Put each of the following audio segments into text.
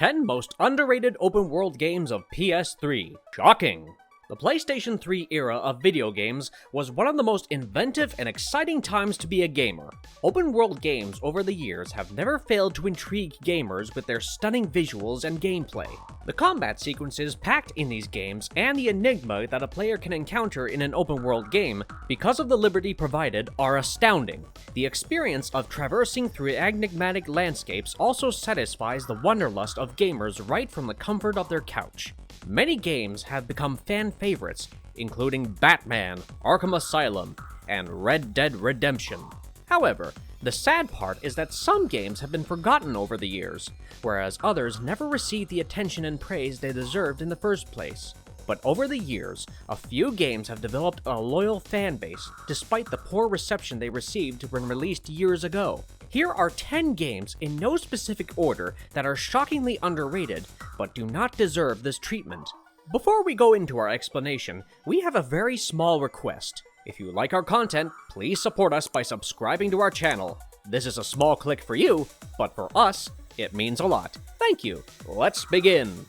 10 most underrated open-world games of PS3. Shocking! The PlayStation 3 era of video games was one of the most inventive and exciting times to be a gamer. Open-world games over the years have never failed to intrigue gamers with their stunning visuals and gameplay. The combat sequences packed in these games and the enigma that a player can encounter in an open-world game, because of the liberty provided, are astounding. The experience of traversing through enigmatic landscapes also satisfies the wanderlust of gamers right from the comfort of their couch. Many games have become fan favorites, including Batman, Arkham Asylum, and Red Dead Redemption. However, the sad part is that some games have been forgotten over the years, whereas others never received the attention and praise they deserved in the first place. But over the years, a few games have developed a loyal fan base, despite the poor reception they received when released years ago. Here are 10 games in no specific order that are shockingly underrated, but do not deserve this treatment. Before we go into our explanation, we have a very small request. If you like our content, please support us by subscribing to our channel. This is a small click for you, but for us, it means a lot. Thank you. Let's begin.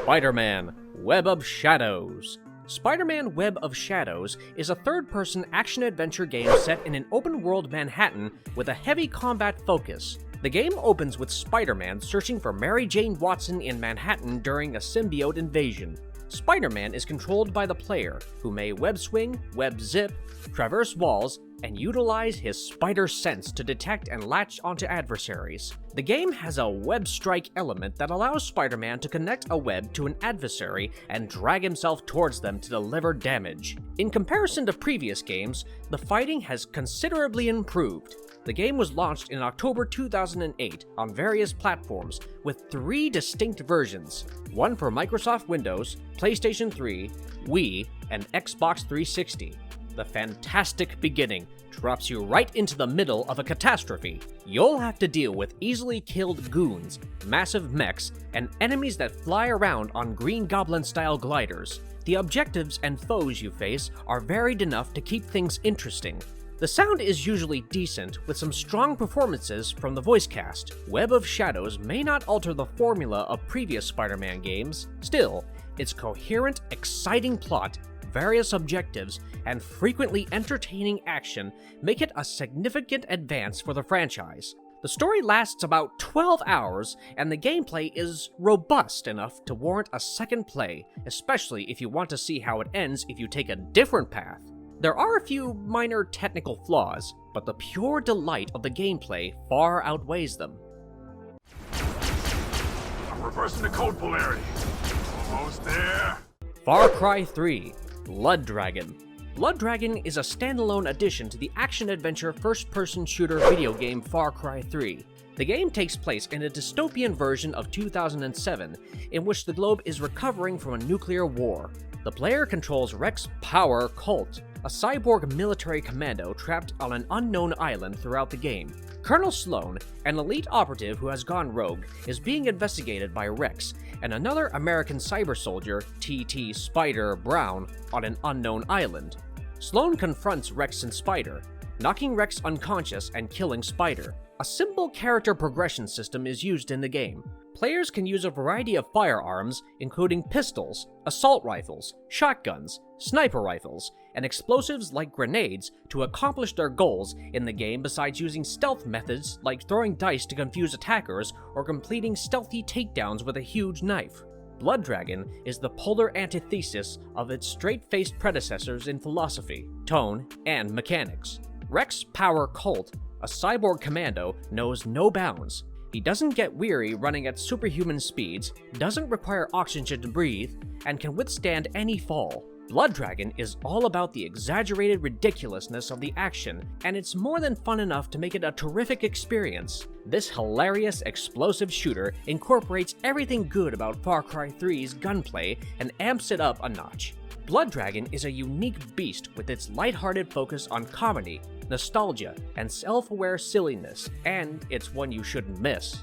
Spiderman Web of Shadows. Spiderman Web of Shadows is a third-person action-adventure game set in an open-world Manhattan with a heavy combat focus. The game opens with Spider-Man searching for Mary Jane Watson in Manhattan during a symbiote invasion. Spider-Man is controlled by the player, who may web swing, web zip, traverse walls, and utilize his spider sense to detect and latch onto adversaries. The game has a web strike element that allows Spider-Man to connect a web to an adversary and drag himself towards them to deliver damage. In comparison to previous games, the fighting has considerably improved. The game was launched in October 2008 on various platforms, with 3 distinct versions, one for Microsoft Windows, PlayStation 3, Wii, and Xbox 360. The fantastic beginning drops you right into the middle of a catastrophe. You'll have to deal with easily killed goons, massive mechs, and enemies that fly around on Green Goblin-style gliders. The objectives and foes you face are varied enough to keep things interesting. The sound is usually decent, with some strong performances from the voice cast. Web of Shadows may not alter the formula of previous Spider-Man games. Still, its coherent, exciting plot, various objectives, and frequently entertaining action make it a significant advance for the franchise. The story lasts about 12 hours, and the gameplay is robust enough to warrant a second play, especially if you want to see how it ends if you take a different path. There are a few minor technical flaws, but the pure delight of the gameplay far outweighs them. I'm reversing the code polarity. Almost there. Far Cry 3 Blood Dragon. Blood Dragon is a standalone addition to the action-adventure first-person shooter video game Far Cry 3. The game takes place in a dystopian version of 2007, in which the globe is recovering from a nuclear war. The player controls Rex Power Colt, a cyborg military commando trapped on an unknown island throughout the game. Colonel Sloan, an elite operative who has gone rogue, is being investigated by Rex and another American cyber soldier, T.T. Spider Brown, on an unknown island. Sloan confronts Rex and Spider, knocking Rex unconscious and killing Spider. A simple character progression system is used in the game. Players can use a variety of firearms, including pistols, assault rifles, shotguns, sniper rifles, and explosives like grenades to accomplish their goals in the game, besides using stealth methods like throwing dice to confuse attackers or completing stealthy takedowns with a huge knife. Blood Dragon is the polar antithesis of its straight-faced predecessors in philosophy, tone, and mechanics. Rex Power Colt, a cyborg commando, knows no bounds. He doesn't get weary running at superhuman speeds, doesn't require oxygen to breathe, and can withstand any fall. Blood Dragon is all about the exaggerated ridiculousness of the action, and it's more than fun enough to make it a terrific experience. This hilarious, explosive shooter incorporates everything good about Far Cry 3's gunplay and amps it up a notch. Blood Dragon is a unique beast with its lighthearted focus on comedy, nostalgia, and self-aware silliness, and it's one you shouldn't miss.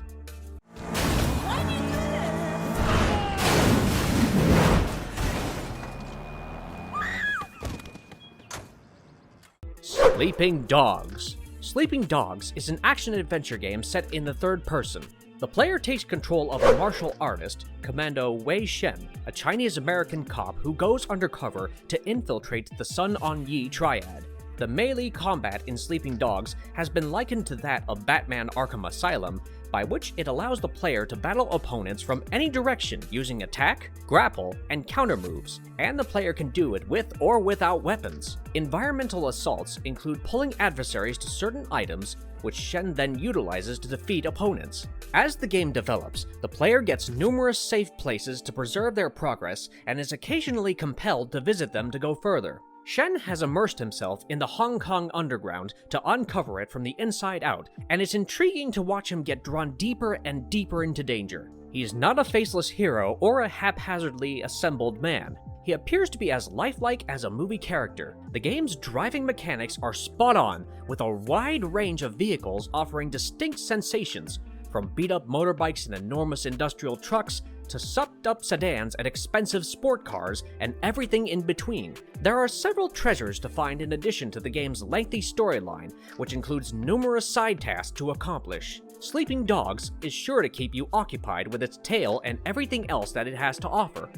Sleeping Dogs. Sleeping Dogs is an action-adventure game set in the third person. The player takes control of a martial artist, Commando Wei Shen, a Chinese-American cop who goes undercover to infiltrate the Sun On Yi triad. The melee combat in Sleeping Dogs has been likened to that of Batman Arkham Asylum, by which it allows the player to battle opponents from any direction using attack, grapple, and counter moves, and the player can do it with or without weapons. Environmental assaults include pulling adversaries to certain items, which Shen then utilizes to defeat opponents. As the game develops, the player gets numerous safe places to preserve their progress and is occasionally compelled to visit them to go further. Shen has immersed himself in the Hong Kong underground to uncover it from the inside out, and it's intriguing to watch him get drawn deeper and deeper into danger. He is not a faceless hero or a haphazardly assembled man. He appears to be as lifelike as a movie character. The game's driving mechanics are spot on, with a wide range of vehicles offering distinct sensations, from beat-up motorbikes and enormous industrial trucks to supped-up sedans and expensive sport cars, and everything in between. There are several treasures to find in addition to the game's lengthy storyline, which includes numerous side tasks to accomplish. Sleeping Dogs is sure to keep you occupied with its tale and everything else that it has to offer.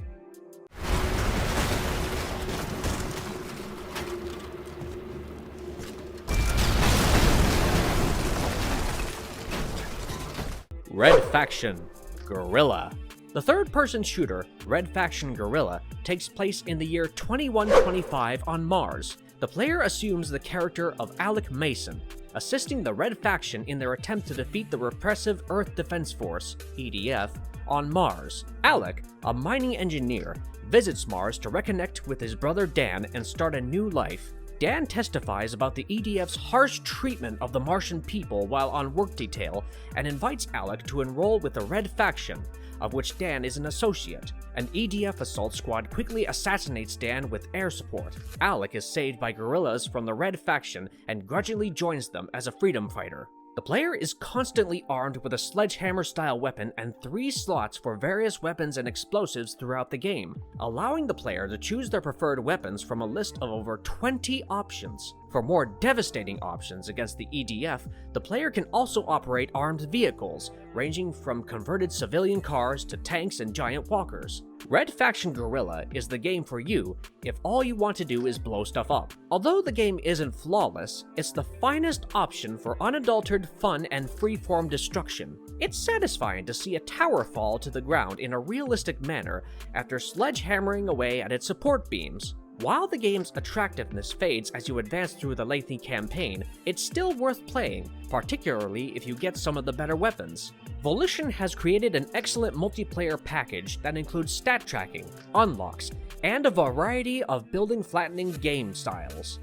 Red Faction Guerrilla. The third-person shooter, Red Faction Guerrilla, takes place in the year 2125 on Mars. The player assumes the character of Alec Mason, assisting the Red Faction in their attempt to defeat the repressive Earth Defense Force, EDF, on Mars. Alec, a mining engineer, visits Mars to reconnect with his brother Dan and start a new life. Dan testifies about the EDF's harsh treatment of the Martian people while on work detail and invites Alec to enroll with the Red Faction, of which Dan is an associate. An EDF assault squad quickly assassinates Dan with air support. Alec is saved by guerrillas from the Red Faction and grudgingly joins them as a freedom fighter. The player is constantly armed with a sledgehammer-style weapon and 3 slots for various weapons and explosives throughout the game, allowing the player to choose their preferred weapons from a list of over 20 options. For more devastating options against the EDF, the player can also operate armed vehicles, ranging from converted civilian cars to tanks and giant walkers. Red Faction Guerrilla is the game for you if all you want to do is blow stuff up. Although the game isn't flawless, it's the finest option for unadulterated fun and free-form destruction. It's satisfying to see a tower fall to the ground in a realistic manner after sledgehammering away at its support beams. While the game's attractiveness fades as you advance through the lengthy campaign, it's still worth playing, particularly if you get some of the better weapons. Volition has created an excellent multiplayer package that includes stat tracking, unlocks, and a variety of building flattening game styles.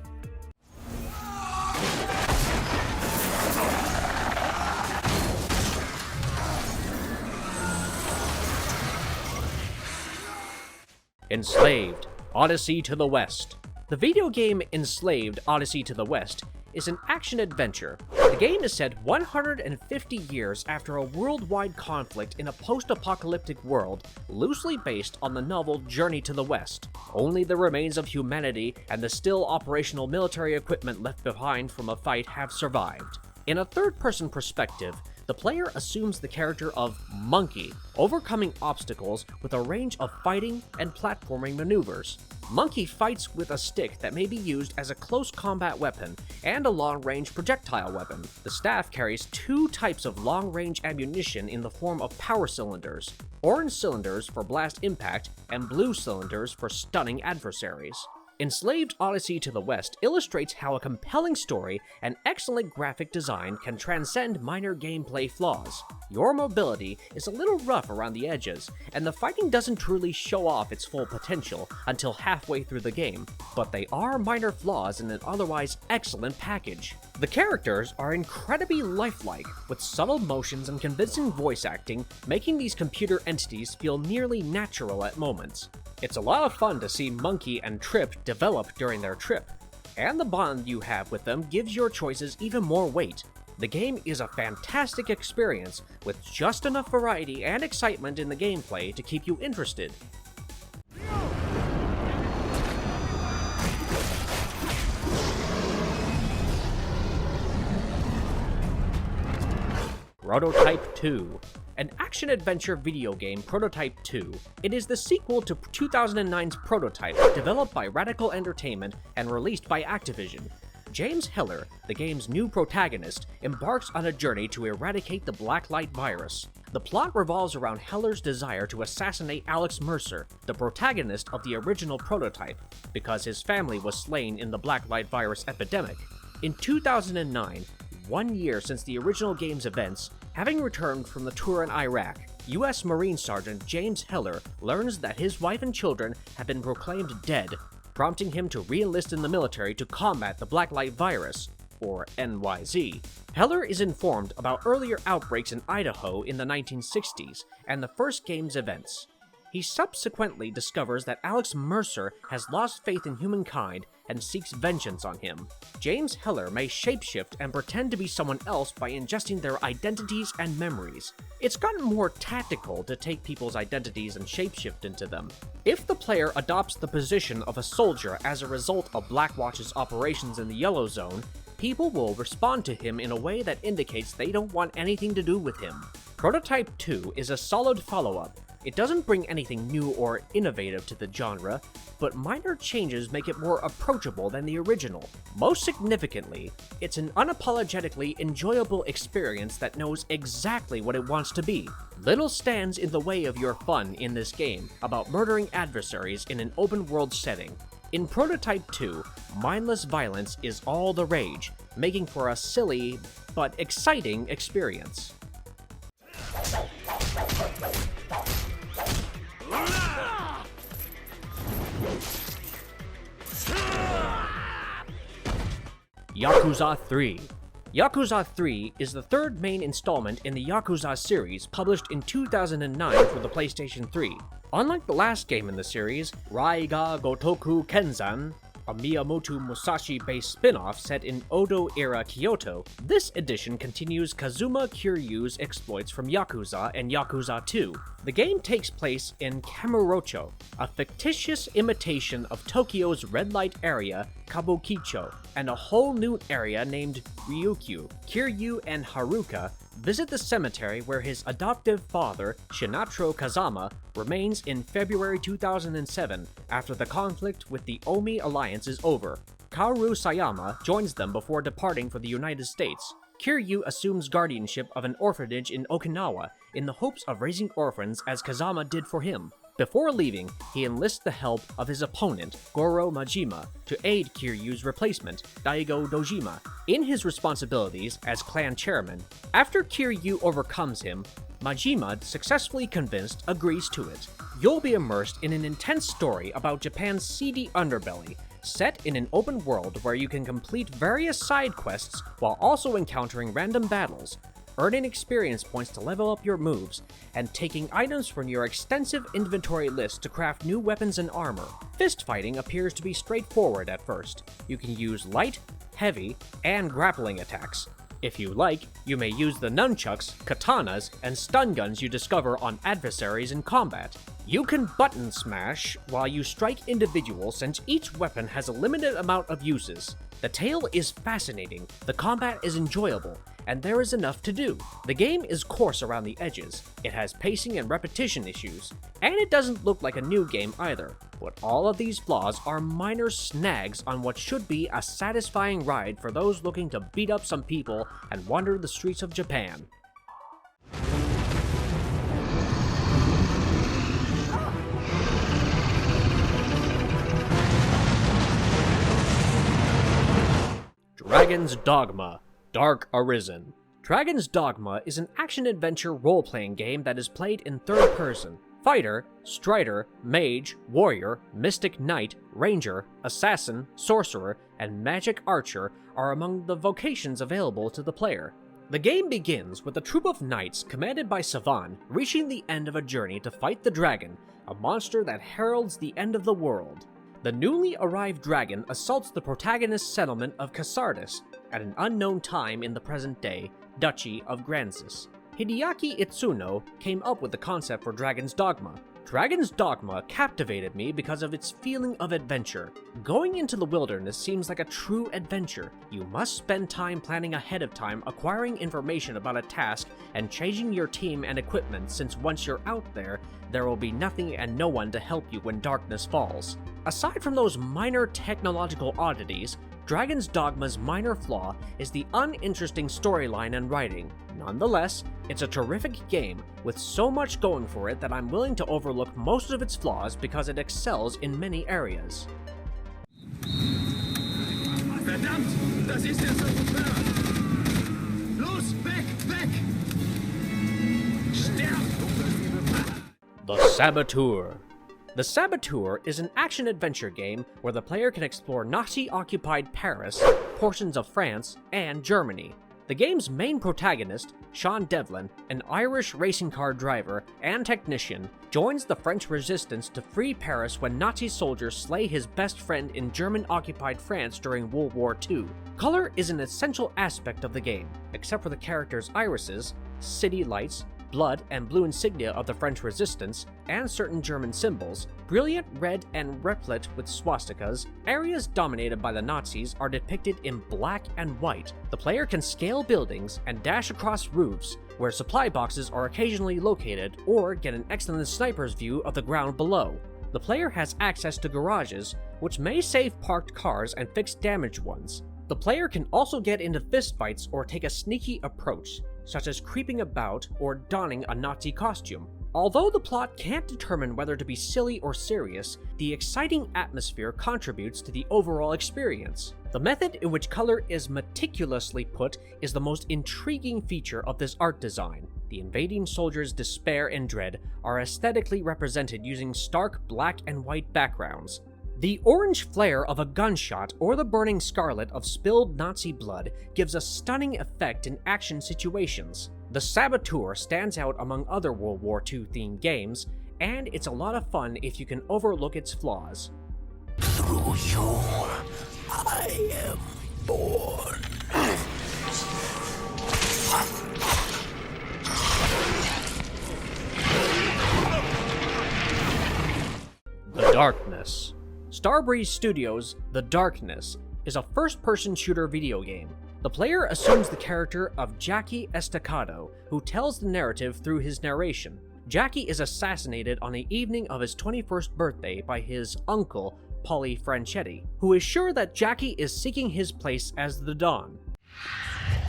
Enslaved: Odyssey to the West. The video game Enslaved: Odyssey to the West is an action-adventure. The game is set 150 years after a worldwide conflict in a post-apocalyptic world, loosely based on the novel Journey to the West. Only the remains of humanity and the still operational military equipment left behind from a fight have survived. In a third-person perspective, the player assumes the character of Monkey, overcoming obstacles with a range of fighting and platforming maneuvers. Monkey fights with a stick that may be used as a close combat weapon and a long-range projectile weapon. The staff carries 2 types of long-range ammunition in the form of power cylinders: orange cylinders for blast impact and blue cylinders for stunning adversaries. Enslaved: Odyssey to the West illustrates how a compelling story and excellent graphic design can transcend minor gameplay flaws. Your mobility is a little rough around the edges, and the fighting doesn't truly show off its full potential until halfway through the game, but they are minor flaws in an otherwise excellent package. The characters are incredibly lifelike, with subtle motions and convincing voice acting, making these computer entities feel nearly natural at moments. It's a lot of fun to see Monkey and Trip develop during their trip, and the bond you have with them gives your choices even more weight. The game is a fantastic experience, with just enough variety and excitement in the gameplay to keep you interested. Prototype 2. An action-adventure video game, Prototype 2. It is the sequel to 2009's Prototype, developed by Radical Entertainment and released by Activision. James Heller, the game's new protagonist, embarks on a journey to eradicate the Blacklight virus. The plot revolves around Heller's desire to assassinate Alex Mercer, the protagonist of the original Prototype, because his family was slain in the Blacklight virus epidemic. In 2009, 1 year since the original game's events, having returned from the tour in Iraq, U.S. Marine Sergeant James Heller learns that his wife and children have been proclaimed dead, prompting him to re-enlist in the military to combat the Blacklight virus, or NYZ. Heller is informed about earlier outbreaks in Idaho in the 1960s and the first game's events. He subsequently discovers that Alex Mercer has lost faith in humankind and seeks vengeance on him. James Heller may shapeshift and pretend to be someone else by ingesting their identities and memories. It's gotten more tactical to take people's identities and shapeshift into them. If the player adopts the position of a soldier as a result of Blackwatch's operations in the Yellow Zone, people will respond to him in a way that indicates they don't want anything to do with him. Prototype 2 is a solid follow-up. It doesn't bring anything new or innovative to the genre, but minor changes make it more approachable than the original. Most significantly, it's an unapologetically enjoyable experience that knows exactly what it wants to be. Little stands in the way of your fun in this game about murdering adversaries in an open-world setting. In Prototype 2, mindless violence is all the rage, making for a silly but exciting experience. Yakuza 3. Yakuza 3 is the third main installment in the Yakuza series, published in 2009 for the PlayStation 3. Unlike the last game in the series, Raiga Gotoku Kenzan, a Miyamoto Musashi-based spin-off set in Odo-era Kyoto, this edition continues Kazuma Kiryu's exploits from Yakuza and Yakuza 2. The game takes place in Kamurocho, a fictitious imitation of Tokyo's red light area, Kabukicho, and a whole new area named Ryukyu. Kiryu and Haruka visit the cemetery where his adoptive father, Shinatro Kazama, remains in February 2007 after the conflict with the Omi Alliance is over. Kaoru Sayama joins them before departing for the United States. Kiryu assumes guardianship of an orphanage in Okinawa in the hopes of raising orphans as Kazama did for him. Before leaving, he enlists the help of his opponent, Goro Majima, to aid Kiryu's replacement, Daigo Dojima, in his responsibilities as clan chairman. After Kiryu overcomes him, Majima, successfully convinced, agrees to it. You'll be immersed in an intense story about Japan's seedy underbelly, set in an open world where you can complete various side quests while also encountering random battles, earning experience points to level up your moves, and taking items from your extensive inventory list to craft new weapons and armor. Fist fighting appears to be straightforward at first. You can use light, heavy, and grappling attacks. If you like, you may use the nunchucks, katanas, and stun guns you discover on adversaries in combat. You can button smash while you strike individuals, since each weapon has a limited amount of uses. The tale is fascinating, the combat is enjoyable, and there is enough to do. The game is coarse around the edges, it has pacing and repetition issues, and it doesn't look like a new game either. But all of these flaws are minor snags on what should be a satisfying ride for those looking to beat up some people and wander the streets of Japan. Dragon's Dogma: Dark Arisen. Dragon's Dogma is an action-adventure role-playing game that is played in third person. Fighter, Strider, Mage, Warrior, Mystic Knight, Ranger, Assassin, Sorcerer, and Magic Archer are among the vocations available to the player. The game begins with a troop of knights commanded by Savan reaching the end of a journey to fight the dragon, a monster that heralds the end of the world. The newly arrived dragon assaults the protagonist's settlement of Casardis at an unknown time in the present day, Duchy of Gransis. Hideaki Itsuno came up with the concept for Dragon's Dogma. Dragon's Dogma captivated me because of its feeling of adventure. Going into the wilderness seems like a true adventure. You must spend time planning ahead of time, acquiring information about a task, and changing your team and equipment, since once you're out there, there will be nothing and no one to help you when darkness falls. Aside from those minor technological oddities, Dragon's Dogma's minor flaw is the uninteresting storyline and writing. Nonetheless, it's a terrific game with so much going for it that I'm willing to overlook most of its flaws because it excels in many areas. Verdammt, das ist der Saboteur! Los, weg, weg! Sterb! The Saboteur. The Saboteur is an action-adventure game where the player can explore Nazi-occupied Paris, portions of France, and Germany. The game's main protagonist, Sean Devlin, an Irish racing car driver and technician, joins the French resistance to free Paris when Nazi soldiers slay his best friend in German-occupied France during World War II. Color is an essential aspect of the game, except for the characters' irises, city lights, blood and blue insignia of the French resistance, and certain German symbols. Brilliant red and replete with swastikas, areas dominated by the Nazis are depicted in black and white. The player can scale buildings and dash across roofs, where supply boxes are occasionally located, or get an excellent sniper's view of the ground below. The player has access to garages, which may save parked cars and fix damaged ones. The player can also get into fistfights or take a sneaky approach, such as creeping about or donning a Nazi costume. Although the plot can't determine whether to be silly or serious, the exciting atmosphere contributes to the overall experience. The method in which color is meticulously put is the most intriguing feature of this art design. The invading soldiers' despair and dread are aesthetically represented using stark black and white backgrounds. The orange flare of a gunshot or the burning scarlet of spilled Nazi blood gives a stunning effect in action situations. The Saboteur stands out among other World War II themed games, and it's a lot of fun if you can overlook its flaws. Through you, I am born. The Darkness. Starbreeze Studios' The Darkness is a first-person shooter video game. The player assumes the character of Jackie Estacado, who tells the narrative through his narration. Jackie is assassinated on the evening of his 21st birthday by his uncle, Polly Franchetti, who is sure that Jackie is seeking his place as the Dawn.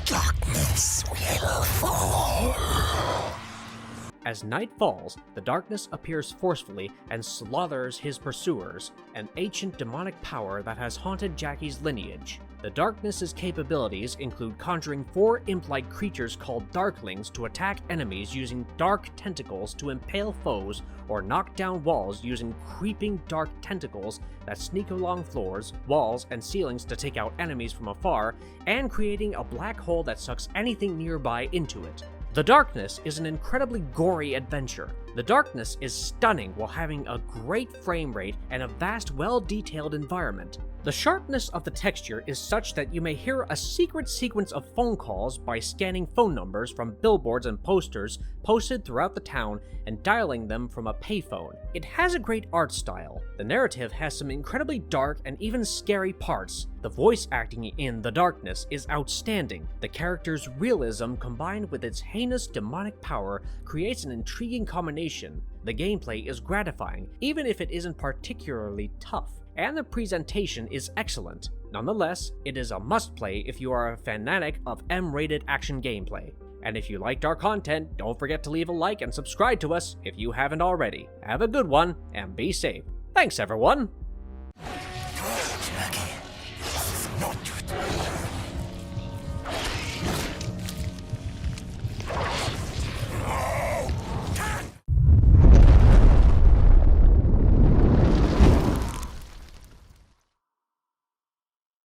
Darkness will fall. As night falls, the darkness appears forcefully and slaughters his pursuers, an ancient demonic power that has haunted Jackie's lineage. The darkness's capabilities include conjuring 4 imp-like creatures called Darklings to attack enemies using dark tentacles to impale foes, or knock down walls using creeping dark tentacles that sneak along floors, walls, and ceilings to take out enemies from afar, and creating a black hole that sucks anything nearby into it. The Darkness is an incredibly gory adventure. The Darkness is stunning while having a great frame rate and a vast, well-detailed environment. The sharpness of the texture is such that you may hear a secret sequence of phone calls by scanning phone numbers from billboards and posters posted throughout the town and dialing them from a payphone. It has a great art style. The narrative has some incredibly dark and even scary parts. The voice acting in The Darkness is outstanding. The character's realism combined with its heinous demonic power creates an intriguing combination. The gameplay is gratifying, even if it isn't particularly tough, and the presentation is excellent. Nonetheless, it is a must-play if you are a fanatic of M-rated action gameplay. And if you liked our content, don't forget to leave a like and subscribe to us if you haven't already. Have a good one, and be safe. Thanks, everyone!